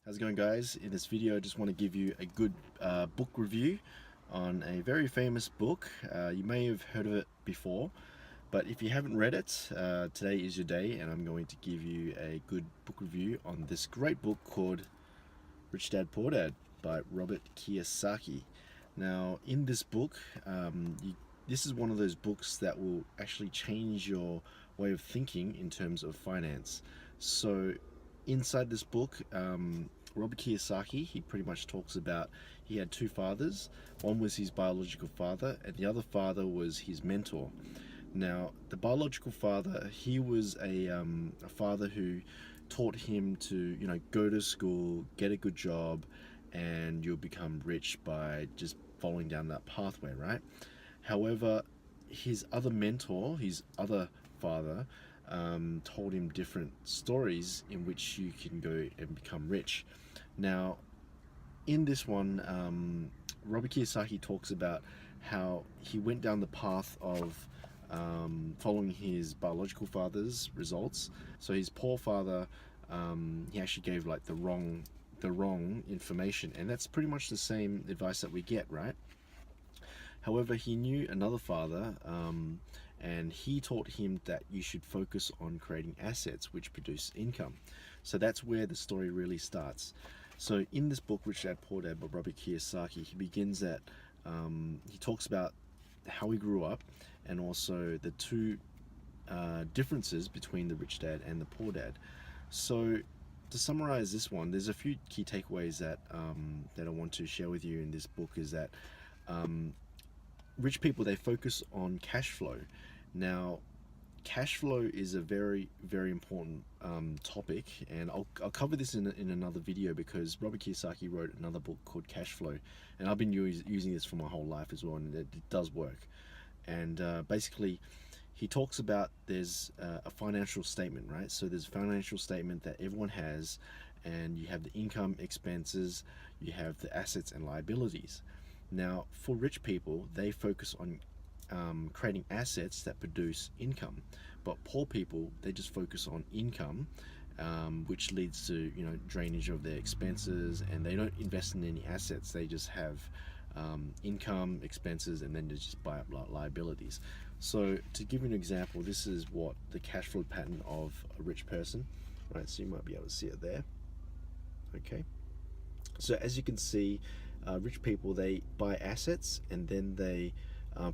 How's it going, guys? In this video I just want to give you a good book review on a very famous book. You may have heard of it before, but if you haven't read it, today is your day and I'm going to give you a good book review on this great book called Rich Dad Poor Dad by Robert Kiyosaki. Now in this book, this is one of those books that will actually change your way of thinking in terms of finance. So inside this book, Robert Kiyosaki, he pretty much talks about he had two fathers. One was his biological father, and the other father was his mentor. Now, the biological father, he was a father who taught him to, go to school, get a good job, and you'll become rich by just following down that pathway, right? However, his other mentor, his other father, told him different stories in which you can go and become rich. Now, in this one, Robert Kiyosaki talks about how he went down the path of following his biological father's results. So his poor father, he actually gave like the wrong information, and that's pretty much the same advice that we get, right? However, he knew another father, and he taught him that you should focus on creating assets which produce income. So that's where the story really starts. So in this book, Rich Dad Poor Dad by Robert Kiyosaki, he begins at, he talks about how he grew up and also the two differences between the rich dad and the poor dad. So to summarize this one, there's a few key takeaways that I want to share with you in this book. Is that rich people, they focus on cash flow. Now, cash flow is a very, very important topic, and I'll cover this in another video, because Robert Kiyosaki wrote another book called Cash Flow, and I've been using this for my whole life as well, and it does work. And basically, he talks about there's a financial statement, right? So there's a financial statement that everyone has, and you have the income, expenses, you have the assets and liabilities. Now, for rich people, they focus on creating assets that produce income, but poor people, they just focus on income, which leads to drainage of their expenses, and they don't invest in any assets. They just have income, expenses, and then they just buy up liabilities. So to give you an example, this is what the cash flow pattern of a rich person, right? So you might be able to see it there. Okay, so as you can see, rich people, they buy assets, and then they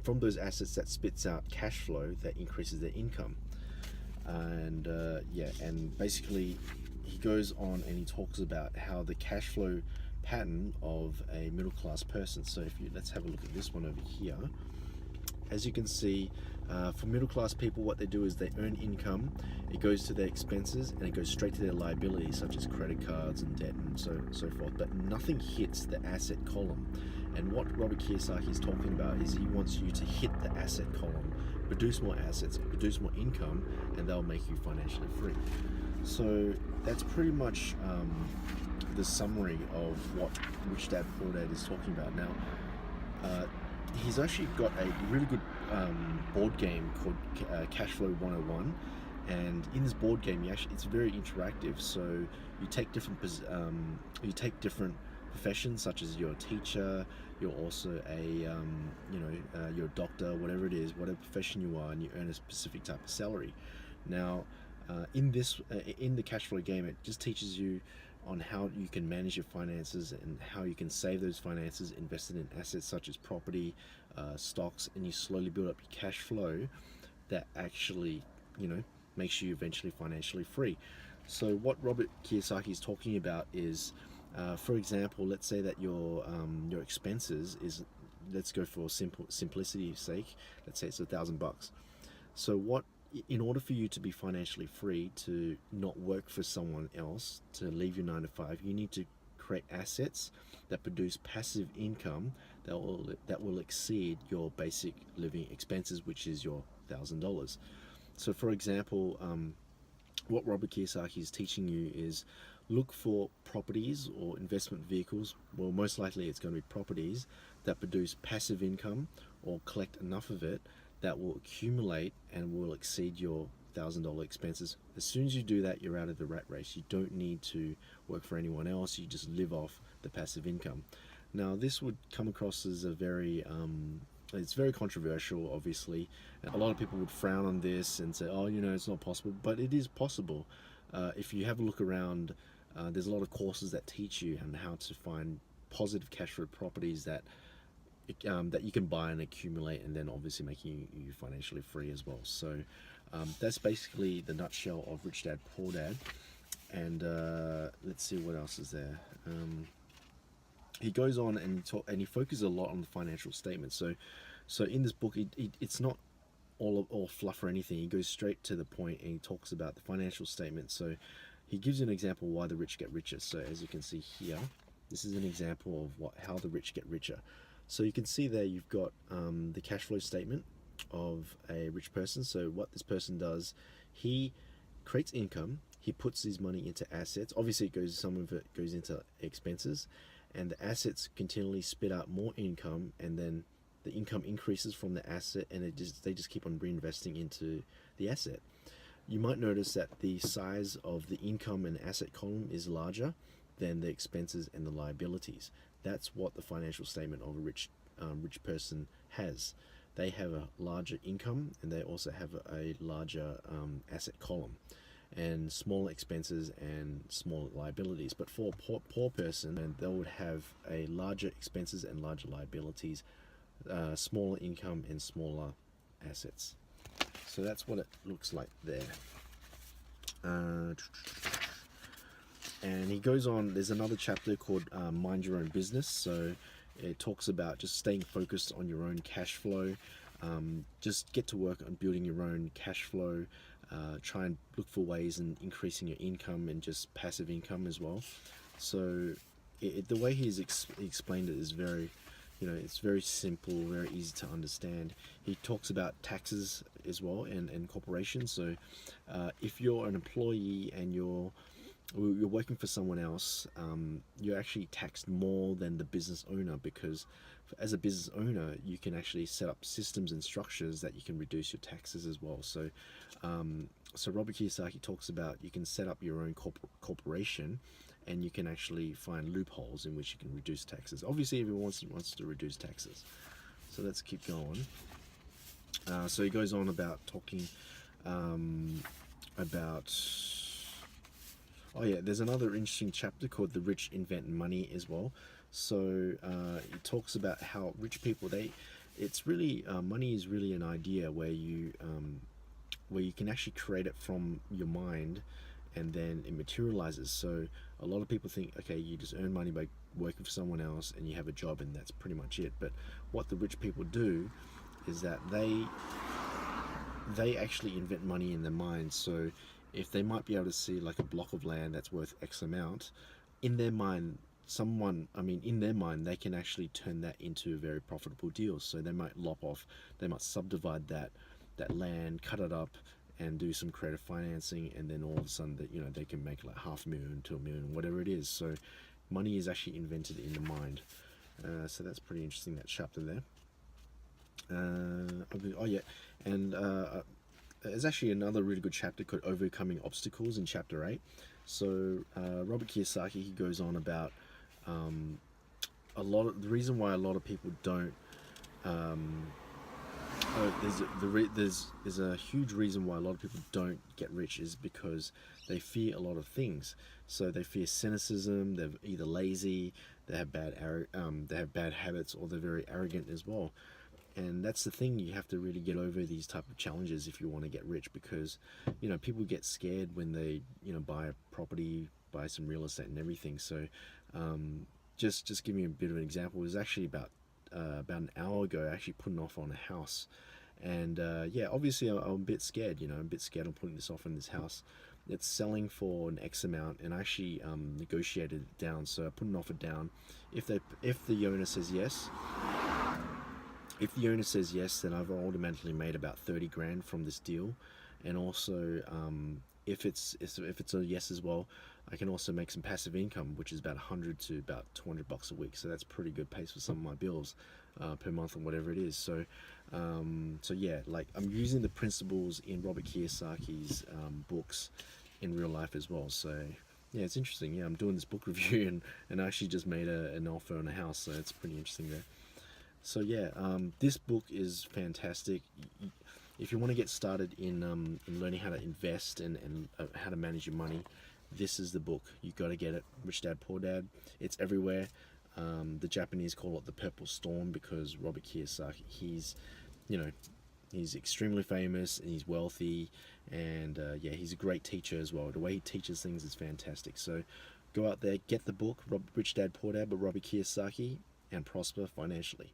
from those assets, that spits out cash flow that increases their income. And and basically he goes on and he talks about how the cash flow pattern of a middle class person. So let's have a look at this one over here. As you can see, for middle class people, what they do is they earn income, it goes to their expenses, and it goes straight to their liabilities, such as credit cards and debt and so forth, but nothing hits the asset column. And what Robert Kiyosaki is talking about is he wants you to hit the asset column, produce more assets, produce more income, and they'll make you financially free. So that's pretty much the summary of what Rich Dad Poor Dad is talking about. Now, he's actually got a really good board game called Cash Flow 101, and in this board game, it's very interactive. So you take different professions, such as you're a teacher, you're also you're a doctor, whatever it is, whatever profession you are, and you earn a specific type of salary. Now, in the cash flow game, it just teaches you on how you can manage your finances and how you can save those finances, invested in assets such as property, stocks, and you slowly build up your cash flow that actually, makes you eventually financially free. So what Robert Kiyosaki is talking about is, for example, let's say that your expenses is, let's go for simplicity's sake, let's say it's $1,000. So in order for you to be financially free, to not work for someone else, to leave your 9 to 5, you need to create assets that produce passive income that will exceed your basic living expenses, which is your $1,000. So for example, what Robert Kiyosaki is teaching you is look for properties or investment vehicles. Well, most likely it's going to be properties that produce passive income, or collect enough of it that will accumulate and will exceed your $100,000 expenses. As soon as you do that, you're out of the rat race. You don't need to work for anyone else. You just live off the passive income. Now, this would come across as a very it's very controversial, obviously. A lot of people would frown on this and say, oh, it's not possible, but it is possible. If you have a look around, there's a lot of courses that teach you on how to find positive cash flow properties that you can buy and accumulate, and then obviously making you financially free as well. So that's basically the nutshell of Rich Dad Poor Dad. And let's see what else is there. He goes on and he focuses a lot on the financial statement. So in this book, it's not all fluff or anything. He goes straight to the point and he talks about the financial statement. So he gives you an example why the rich get richer. So as you can see here, this is an example of how the rich get richer. So you can see there you've got the cash flow statement of a rich person. So what this person does, he creates income. He puts his money into assets. Obviously, some of it goes into expenses, and the assets continually spit out more income, and then the income increases from the asset, and they just keep on reinvesting into the asset. You might notice that the size of the income and asset column is larger than the expenses and the liabilities. That's what the financial statement of a rich person has. They have a larger income, and they also have a larger asset column, and smaller expenses and smaller liabilities. But for a poor person, and they would have a larger expenses and larger liabilities, smaller income and smaller assets. So that's what it looks like there. And he goes on, there's another chapter called Mind Your Own Business. So it talks about just staying focused on your own cash flow. Just get to work on building your own cash flow. Try and look for ways in increasing your income and just passive income as well. So the way he's explained it is very, it's very simple, very easy to understand. He talks about taxes as well and corporations. So if you're an employee and you're working for someone else, you're actually taxed more than the business owner, because as a business owner, you can actually set up systems and structures that you can reduce your taxes as well. So Robert Kiyosaki talks about you can set up your own corporation, and you can actually find loopholes in which you can reduce taxes. Obviously, everyone wants to reduce taxes. So let's keep going. So he goes on about talking about... Oh yeah, there's another interesting chapter called The Rich Invent Money as well. So it talks about how rich people, it's really, money is really an idea where you can actually create it from your mind, and then it materializes. So a lot of people think, okay, you just earn money by working for someone else and you have a job and that's pretty much it. But what the rich people do is that they actually invent money in their mind. So if they might be able to see like a block of land that's worth X amount, in their mind, they can actually turn that into a very profitable deal. So they might they might subdivide that land, cut it up, and do some creative financing, and then all of a sudden they can make like $500,000 to $1 million, whatever it is. So money is actually invented in the mind. So that's pretty interesting, that chapter there. And there's actually another really good chapter called Overcoming Obstacles in chapter 8. So Robert Kiyosaki, he goes on about the reason why a lot of people don't there's a huge reason why a lot of people don't get rich is because they fear a lot of things. So they fear cynicism, they're either lazy, they have bad habits, or they're very arrogant as well. And that's the thing, you have to really get over these type of challenges if you want to get rich, because people get scared when they buy a property, buy some real estate and everything. So just give me a bit of an example. It was actually about an hour ago, I actually put an offer on a house, and obviously I'm a bit scared. I'm a bit scared on putting this offer in this house. It's selling for an X amount, and I actually negotiated it down. So I put an offer down. If the owner says yes, then I've automatically made about 30 grand from this deal. And also if it's a yes as well, I can also make some passive income, which is about 100 to about $200 a week. So that's pretty good pace for some of my bills per month or whatever it is. So so yeah, like I'm using the principles in Robert Kiyosaki's books in real life as well. So yeah, it's interesting. Yeah, I'm doing this book review, and I actually just made an offer on a house, so it's pretty interesting there. So yeah, this book is fantastic. If you want to get started in learning how to invest and how to manage your money, this is the book. You got to get it. Rich Dad Poor Dad. It's everywhere. The Japanese call it the Purple Storm because Robert Kiyosaki, you know, he's extremely famous and he's wealthy, and yeah, he's a great teacher as well. The way he teaches things is fantastic. So go out there, get the book, Rich Dad Poor Dad by Robert Kiyosaki, and prosper financially.